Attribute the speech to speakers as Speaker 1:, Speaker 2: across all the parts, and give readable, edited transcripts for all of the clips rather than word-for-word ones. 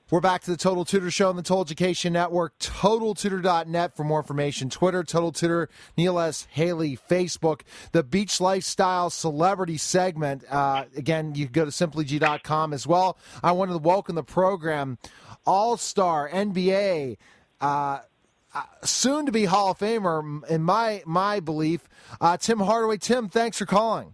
Speaker 1: We're back to the Total Tutor Show on the Total Education Network, TotalTutor.net for more information. Twitter, Total Tutor, Neil S. Haley, Facebook. The Beach Lifestyle Celebrity segment. Again, you can go to simplyg.com as well. I wanted to welcome the program All-Star NBA, soon to be Hall of Famer, in my belief, Tim Hardaway. Tim, thanks for calling.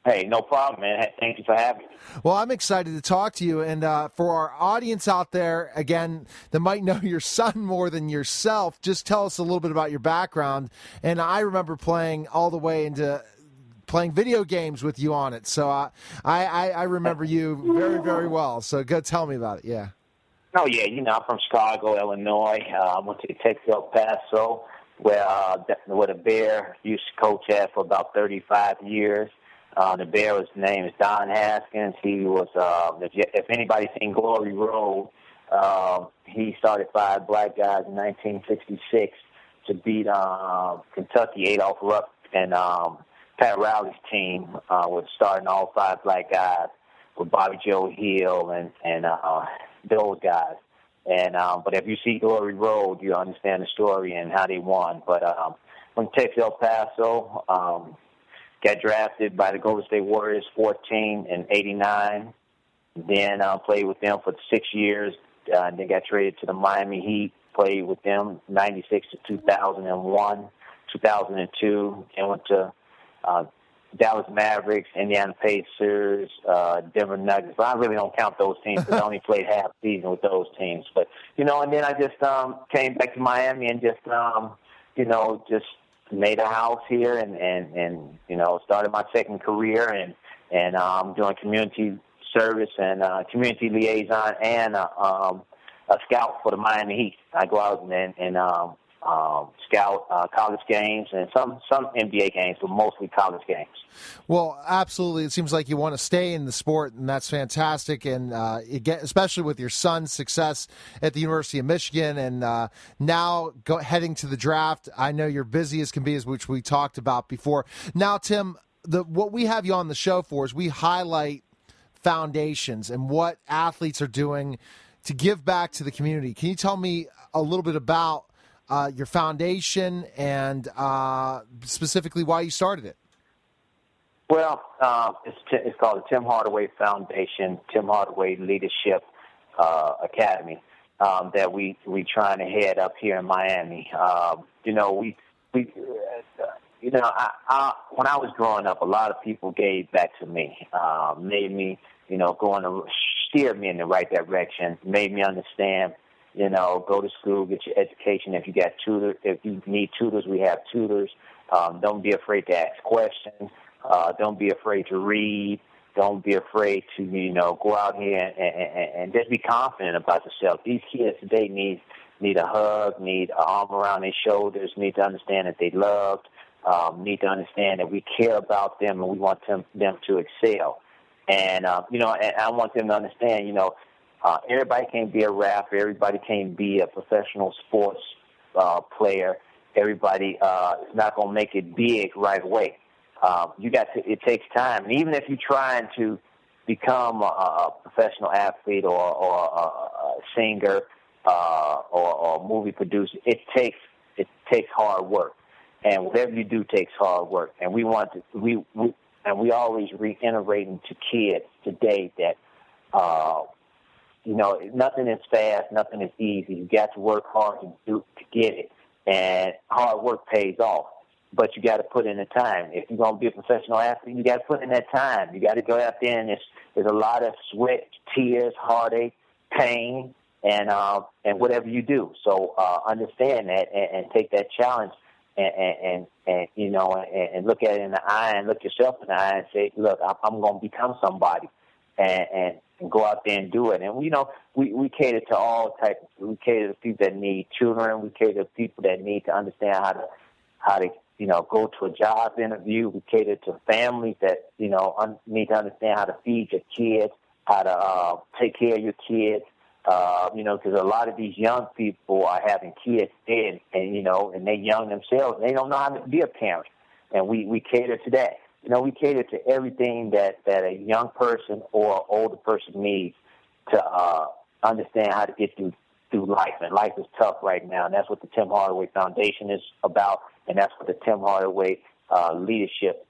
Speaker 2: Hey, no problem, man. Thank you for having me.
Speaker 1: Well, I'm excited to talk to you. And for our audience out there, again, that might know your son more than yourself, just tell us a little bit about your background. And I remember playing all the way into playing video games with you on it. So I remember you very, very well. So go tell me about it. Yeah.
Speaker 2: Oh, yeah. I'm from Chicago, Illinois. I went to Texas, El Paso, where the Bear used to coach at for about 35 years. The Bear, his name is Don Haskins. He was, if anybody's seen Glory Road, he started 5 black guys in 1966 to beat Kentucky, Adolph Rupp and Pat Riley's team, with starting all 5 black guys with Bobby Joe Hill and those guys. And but if you see Glory Road, you understand the story and how they won. But when Texas El Paso, got drafted by the Golden State Warriors 14 in 89. Then played with them for 6 years. Then got traded to the Miami Heat. Played with them 96 to 2001, 2002. And went to Dallas Mavericks, Indiana Pacers, Denver Nuggets. But I really don't count those teams because I only played half season with those teams. But, and then I just came back to Miami and just made a house here and started my second career and doing community service and community liaison and a scout for the Miami Heat. I go out and scout college games and some NBA games, but mostly college games.
Speaker 1: Well, absolutely. It seems like you want to stay in the sport, and that's fantastic. And especially with your son's success at the University of Michigan, and now heading to the draft. I know you're busy as can be, which we talked about before. Now, Tim, what we have you on the show for is we highlight foundations and what athletes are doing to give back to the community. Can you tell me a little bit about your foundation and specifically why you started it?
Speaker 2: Well, it's called the Tim Hardaway Foundation, Tim Hardaway Leadership Academy that we trying to head up here in Miami. When I was growing up, a lot of people gave back to me, made me, steered me in the right direction, made me understand. Go to school, get your education. If you need tutors, we have tutors. Don't be afraid to ask questions. Don't be afraid to read. Don't be afraid to, go out here and just be confident about yourself. These kids today need a hug, need an arm around their shoulders, need to understand that they're loved, need to understand that we care about them and we want them to excel. And, and I want them to understand, everybody can't be a rapper. Everybody can't be a professional sports player. Everybody is not going to make it big right away. It takes time. And even if you're trying to become a professional athlete or a singer or a movie producer, it takes hard work. And whatever you do takes hard work. And we always reiterating to kids today that nothing is fast, nothing is easy. You got to work hard to get it, and hard work pays off. But you got to put in the time. If you're going to be a professional athlete, you got to put in that time. You got to go out there, and there's a lot of sweat, tears, heartache, pain, and whatever you do. So understand that and take that challenge, and look at it in the eye and look yourself in the eye and say, look, I'm going to become somebody, and go out there and do it. And, we cater to all types. We cater to people that need children. We cater to people that need to understand how to go to a job interview. We cater to families that, need to understand how to feed your kids, how to take care of your kids. Because a lot of these young people are having kids dead, and they're young themselves. They don't know how to be a parent. And we cater to that. We cater to everything that a young person or older person needs to understand how to get through life. And life is tough right now, and that's what the Tim Hardaway Foundation is about, and that's what the Tim Hardaway Leadership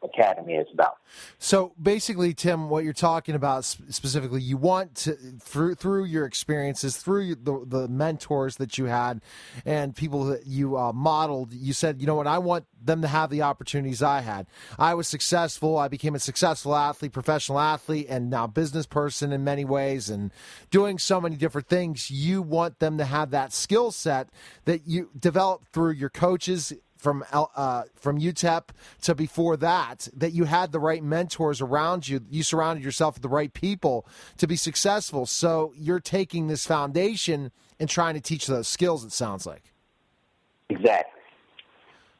Speaker 2: Academy is about.
Speaker 1: So basically, Tim, what you're talking about specifically, you want to, through your experiences, through the mentors that you had and people that you modeled, you said, you know what, I want them to have the opportunities I had. I was successful. I became a successful athlete, professional athlete, and now business person in many ways and doing so many different things. You want them to have that skill set that you developed through your coaches from UTEP to before that you had the right mentors around you. You surrounded yourself with the right people to be successful. So you're taking this foundation and trying to teach those skills, it sounds like.
Speaker 2: Exactly.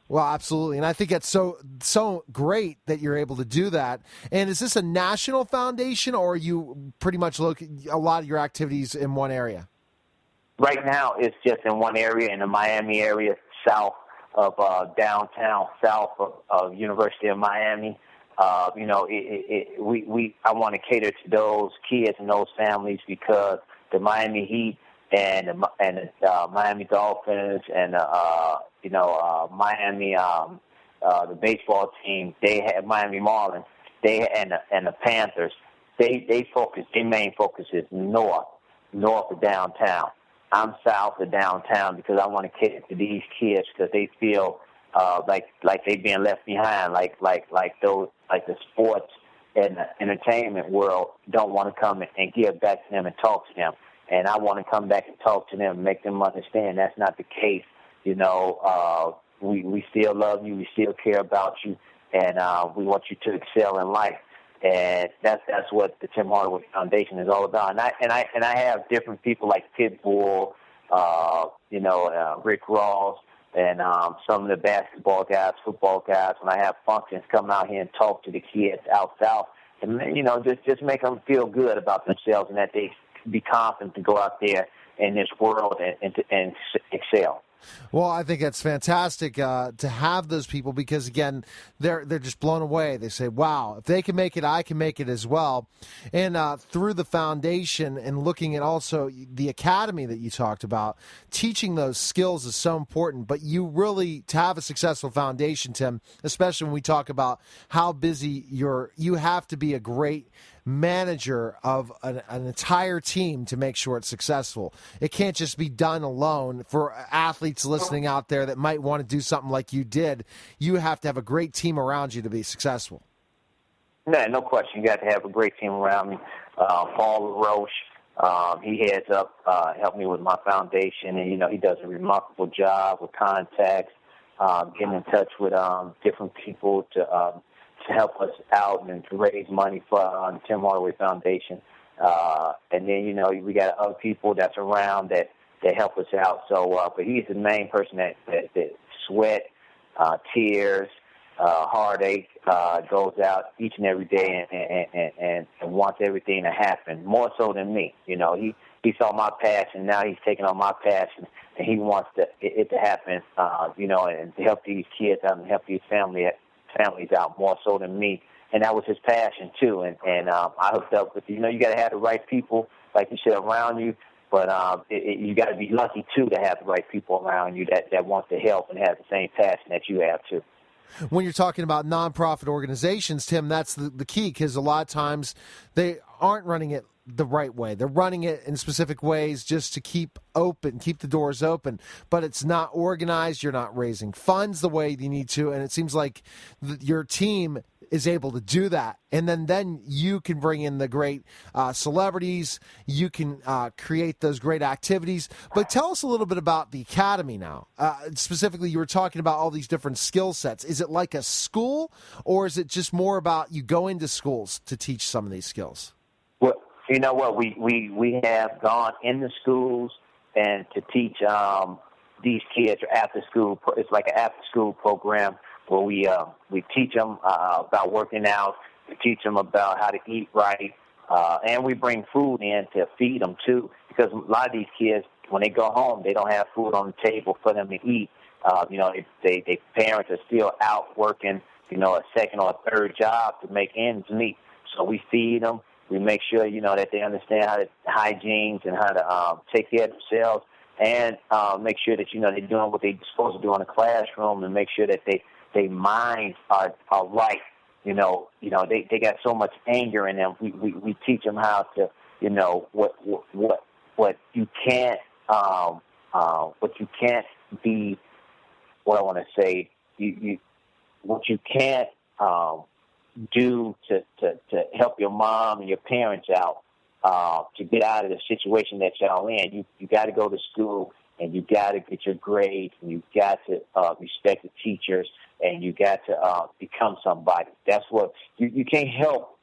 Speaker 1: Well, absolutely. And I think it's so great that you're able to do that. And is this a national foundation, or are you pretty much a lot of your activities in one area?
Speaker 2: Right now, it's just in one area, in the Miami area, south of downtown, south of University of Miami. I want to cater to those kids and those families because the Miami Heat and the Miami Dolphins and Miami the baseball team, they have Miami Marlins, and the Panthers. They focus. Their main focus is north of downtown. I'm south of downtown because I want to cater to these kids because they feel like they're being left behind, like the sports and the entertainment world don't want to come and give back to them and talk to them. And I want to come back and talk to them and make them understand that's not the case. We still love you, we still care about you, and we want you to excel in life. And that's what the Tim Hardaway Foundation is all about. And I have different people like Pitbull, Rick Ross, and some of the basketball guys, football guys. When I have functions, come out here and talk to the kids out south, and just make them feel good about themselves and that they be confident to go out there in this world and excel.
Speaker 1: Well, I think that's fantastic to have those people because, again, they're just blown away. They say, wow, if they can make it, I can make it as well. And through the foundation and looking at also the academy that you talked about, teaching those skills is so important. But you really, to have a successful foundation, Tim, especially when we talk about how busy you have to be a great manager of an entire team to make sure it's successful. It can't just be done alone. For athletes listening out there that might want to do something like you did, you have to have a great team around you to be successful.
Speaker 2: No question. You got to have a great team around me. Paul LaRoche, he heads up, helped me with my foundation, and he does a remarkable job with contacts, getting in touch with different people to help us out and to raise money for the Tim Hardaway Foundation. And then, we got other people that's around that help us out. So, but he's the main person that sweat, tears, heartache, goes out each and every day and wants everything to happen, more so than me. He saw my passion, now he's taking on my passion, and he wants it to happen, and to help these kids out and help these families out more so than me. And that was his passion too. And I hooked up with, you got to have the right people, like you said, around you. But you got to be lucky too to have the right people around you that want to help and have the same passion that you have too.
Speaker 1: When you're talking about nonprofit organizations, Tim, that's the key, because a lot of times they aren't running it the right way. They're running it in specific ways just to keep the doors open, but it's not organized. You're not raising funds the way you need to, and it seems like your team is able to do that. And then you can bring in the great celebrities. You can create those great activities. But tell us a little bit about the academy now. Specifically, you were talking about all these different skill sets. Is it like a school, or is it just more about you go into schools to teach some of these skills?
Speaker 2: Well, you know what? We have gone into schools and to teach these kids after school. It's like an after school program where we teach them about working out. We teach them about how to eat right, and we bring food in to feed them too. Because a lot of these kids, when they go home, they don't have food on the table for them to eat. Their parents are still out working, a second or a third job to make ends meet. So we feed them, We make sure, that they understand how to hygiene and how to take care of themselves, and make sure that, they're doing what they're supposed to do in the classroom, and make sure that they minds are right. They got so much anger in them. We teach them how to, what you can't be. What I want to say, what you can't do to help your mom and your parents out to get out of the situation that y'all in. You got to go to school, and you got to get your grades, and you got to respect the teachers, and you got to become somebody. That's what you can't help,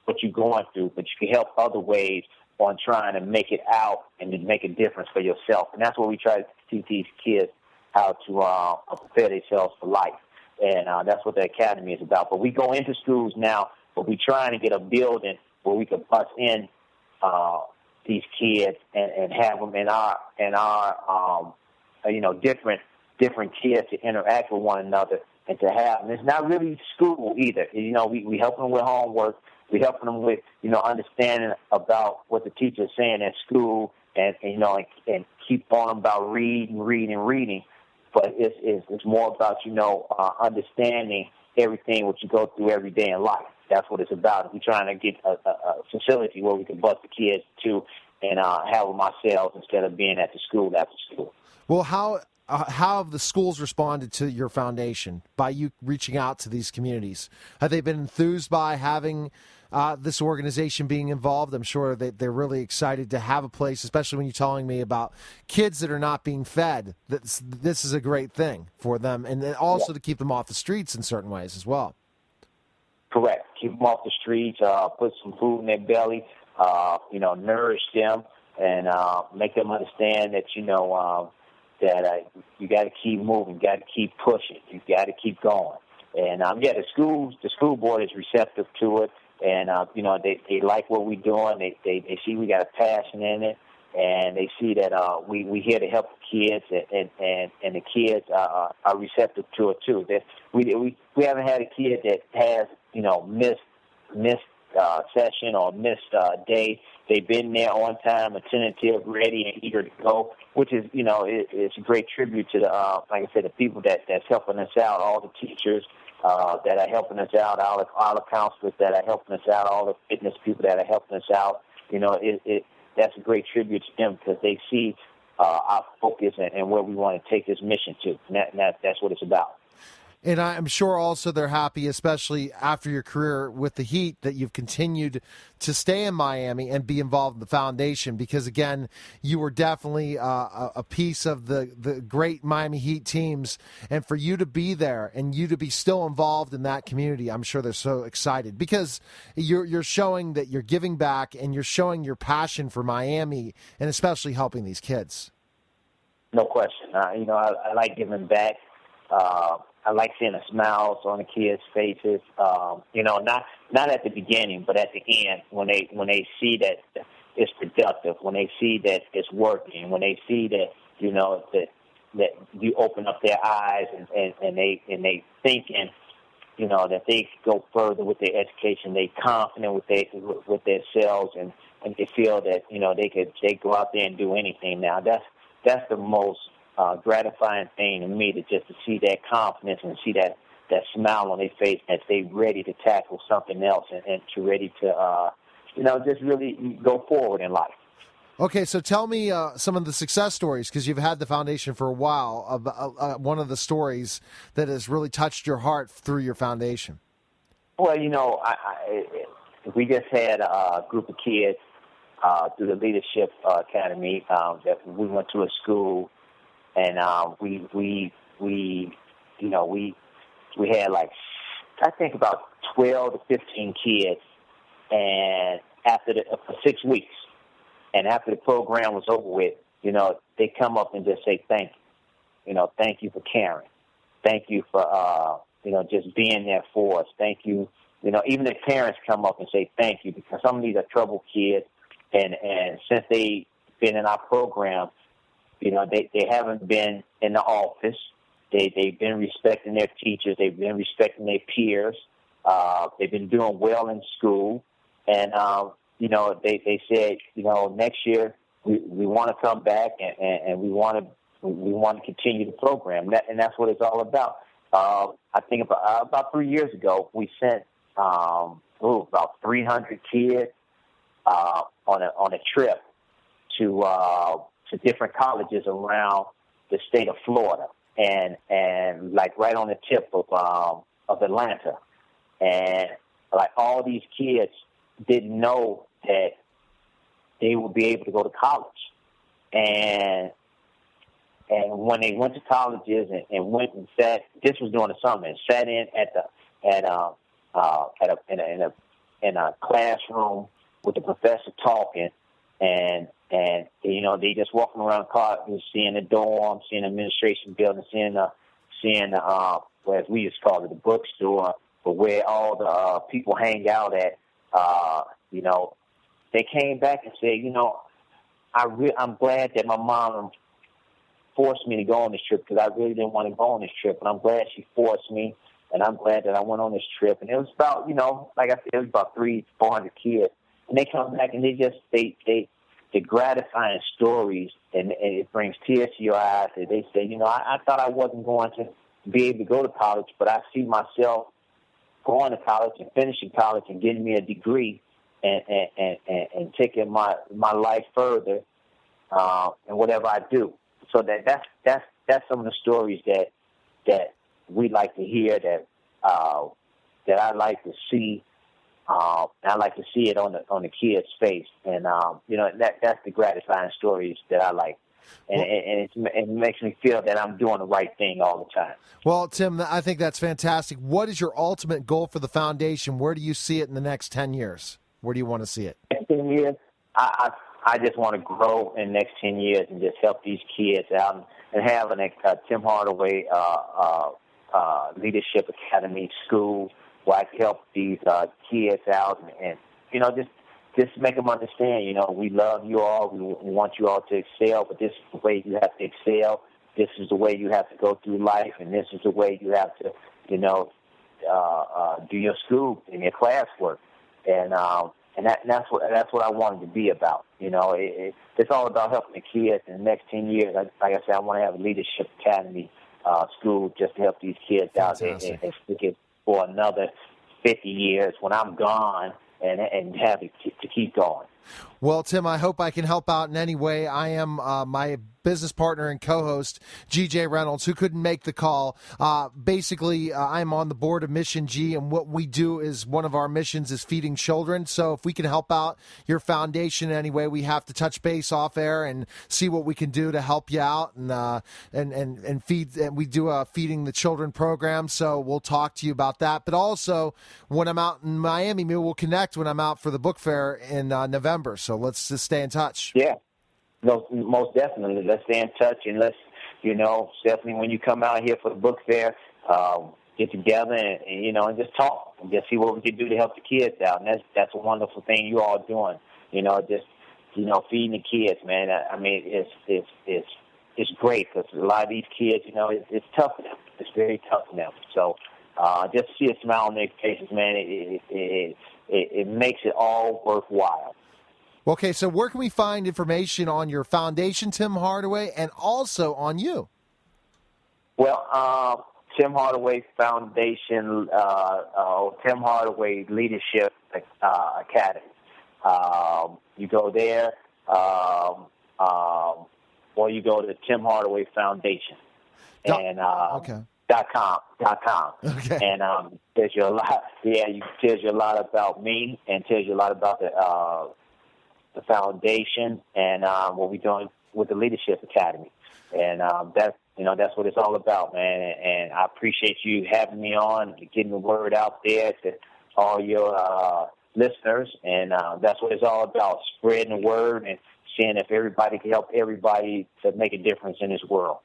Speaker 2: what you're going through, but you can help other ways on trying to make it out and to make a difference for yourself. And that's what we try to teach these kids, how to prepare themselves for life. And that's what the academy is about. But we go into schools now, but we're trying to get a building where we can bust in these kids and have them in our different kids to interact with one another and to have. And it's not really school either. We help them with homework. We helping them with understanding about what the teacher is saying at school, and keep on them about reading. But it's more about understanding everything what you go through every day in life. That's what it's about. We're trying to get a facility where we can bust the kids to and have them ourselves instead of being at the school after school.
Speaker 1: Well, how have the schools responded to your foundation by you reaching out to these communities? Have they been enthused by having this organization being involved? I'm sure that they're really excited to have a place, especially when you're telling me about kids that are not being fed. This is a great thing for them, and also to keep them off the streets in certain ways as well.
Speaker 2: Correct. Keep them off the streets, put some food in their belly, nourish them, and make them understand that, that you got to keep moving, got to keep pushing, you got to keep going. And, the school board is receptive to it, and, they like what we're doing. They see we got a passion in it, and they see that we here to help the kids, and the kids are receptive to it, too. That we haven't had a kid that has, missed session or missed day. They've been there on time, attentive, ready, and eager to go, which is, it's a great tribute to the, like I said, the people that's helping us out, all the teachers that are helping us out, all the counselors that are helping us out, all the fitness people that are helping us out. That's a great tribute to them because they see our focus and where we want to take this mission to. And that's what it's about.
Speaker 1: And I'm sure also they're happy, especially after your career with the Heat, that you've continued to stay in Miami and be involved in the foundation because, again, you were definitely a piece of the great Miami Heat teams. And for you to be there and you to be still involved in that community, I'm sure they're so excited because you're showing that you're giving back and you're showing your passion for Miami and especially helping these kids.
Speaker 2: No question. I like giving back. I like seeing the smiles on the kids' faces. Not at the beginning, but at the end when they see that it's productive, when they see that it's working, when they see that that you open up their eyes and they thinking, that they go further with their education. They confident with themselves and they feel that they go out there and do anything. Now that's the most gratifying thing to me, to see that confidence and see that smile on their face as they ready to tackle something else and to ready to just really go forward in life.
Speaker 1: Okay, so tell me some of the success stories, because you've had the foundation for a while, of one of the stories that has really touched your heart through your foundation.
Speaker 2: Well, we just had a group of kids through the Leadership Academy that we went to a school. And we had I think about 12 to 15 kids, and for 6 weeks, and after the program was over with, they come up and just say thank you, thank you for caring, thank you for just being there for us, thank you, even the parents come up and say thank you because some of these are troubled kids, and since they've been in our program. They haven't been in the office. They've been respecting their teachers. They've been respecting their peers. They've been doing well in school. And they said, next year we want to come back and we want to continue the program. And that's what it's all about. I think about 3 years ago, we sent about 300 kids on a trip to different colleges around the state of Florida, and like right on the tip of Atlanta, and like all these kids didn't know that they would be able to go to college, and when they went to colleges and went and sat, this was during the summer, and sat in in a classroom with the professor talking, and they just walking around campus, seeing the dorm, seeing the administration building, seeing well, as we used to call it, the bookstore, but where all the people hang out at. They came back and said, I'm glad that my mom forced me to go on this trip, because I really didn't want to go on this trip, and I'm glad she forced me, and I'm glad that I went on this trip. And it was about, like I said, it was about 300-400 kids, and they come back and the gratifying stories, and it brings tears to your eyes. And they say, I thought I wasn't going to be able to go to college, but I see myself going to college and finishing college and getting me a degree and taking my life further and whatever I do. So that's some of the stories that we like to hear, that I like to see. I like to see it on the kid's face, and that's the gratifying stories that I like, and it makes me feel that I'm doing the right thing all the time.
Speaker 1: Well, Tim, I think that's fantastic. What is your ultimate goal for the foundation? Where do you see it in the next 10 years? Where do you want to see it?
Speaker 2: 10 years, I just want to grow in the next 10 years and just help these kids out and have a Tim Hardaway Leadership Academy school where I can help these kids out and just make them understand, we love you all, we want you all to excel, but this is the way you have to excel, this is the way you have to go through life, and this is the way you have to, do your school and your classwork. And that's what I wanted to be about. It's all about helping the kids in the next 10 years. Like I said, I want to have a Leadership Academy school just to help these kids out and stick it for another 50 years when I'm gone, and have it to keep going.
Speaker 1: Well, Tim, I hope I can help out in any way. I am my business partner and co-host, GJ Reynolds, who couldn't make the call. Basically, I'm on the board of Mission G, and what we do is one of our missions is feeding children. So if we can help out your foundation in any way, we have to touch base off air and see what we can do to help you out and feed. And we do a Feeding the Children program, so we'll talk to you about that. But also, when I'm out in Miami, maybe we'll connect when I'm out for the book fair in November. So let's just stay in touch.
Speaker 2: Yeah. No, most definitely. Let's stay in touch, and let's, definitely when you come out here for the book fair, get together and just talk and just see what we can do to help the kids out. And that's a wonderful thing you all doing. Feeding the kids, man. I mean, it's great, because a lot of these kids, it's tough for them. It's very tough for them. So just to see a smile on their faces, man, it makes it all worthwhile.
Speaker 1: Okay, so where can we find information on your foundation, Tim Hardaway, and also on you?
Speaker 2: Well, Tim Hardaway Foundation, Tim Hardaway Leadership Academy. You go there, or you go to Tim Hardaway Foundation, and .com.
Speaker 1: Okay.
Speaker 2: And tells you a lot. Yeah, tells you a lot about me, and tells you a lot about the foundation and what we're doing with the Leadership Academy. And that's what it's all about, man. And I appreciate you having me on, getting the word out there to all your listeners. And that's what it's all about, spreading the word and seeing if everybody can help everybody to make a difference in this world.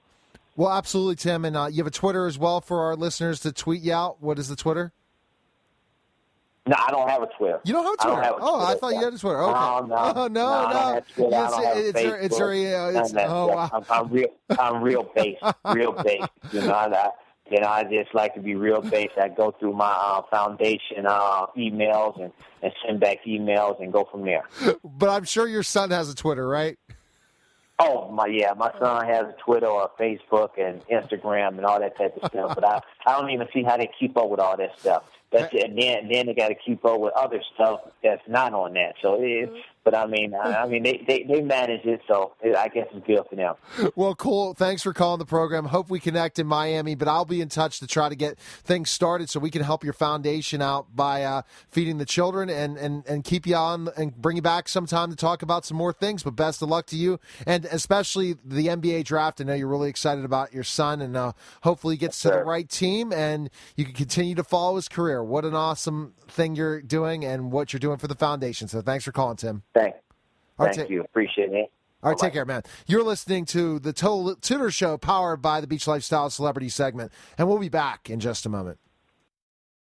Speaker 1: Well, absolutely, Tim. And you have a Twitter as well for our listeners to tweet you out. What is the Twitter?
Speaker 2: No, I don't have a Twitter.
Speaker 1: You don't have a Twitter? I thought you had a Twitter. Okay.
Speaker 2: No.
Speaker 1: It's very.
Speaker 2: I'm real basic. You know, I just like to be real basic. I go through my foundation emails and send back emails and go from there.
Speaker 1: But I'm sure your son has a Twitter, right?
Speaker 2: Oh, my son has a Twitter or a Facebook and Instagram and all that type of stuff. But I don't even see how they keep up with all that stuff. That's it. And then they got to keep up with other stuff that's not on that. So but I mean, they manage it, so I guess it's good for them.
Speaker 1: Well, cool. Thanks for calling the program. Hope we connect in Miami, but I'll be in touch to try to get things started so we can help your foundation out by feeding the children and keep you on and bring you back sometime to talk about some more things. But best of luck to you, and especially the NBA draft. I know you're really excited about your son, and hopefully he gets to the right team and you can continue to follow his career. What an awesome thing you're doing and what you're doing for the foundation. So thanks for calling, Tim.
Speaker 2: Thank you. Appreciate it.
Speaker 1: All right, take care, man. You're listening to the Total Tutor Show powered by the Beach Lifestyle Celebrity segment, and we'll be back in just a moment.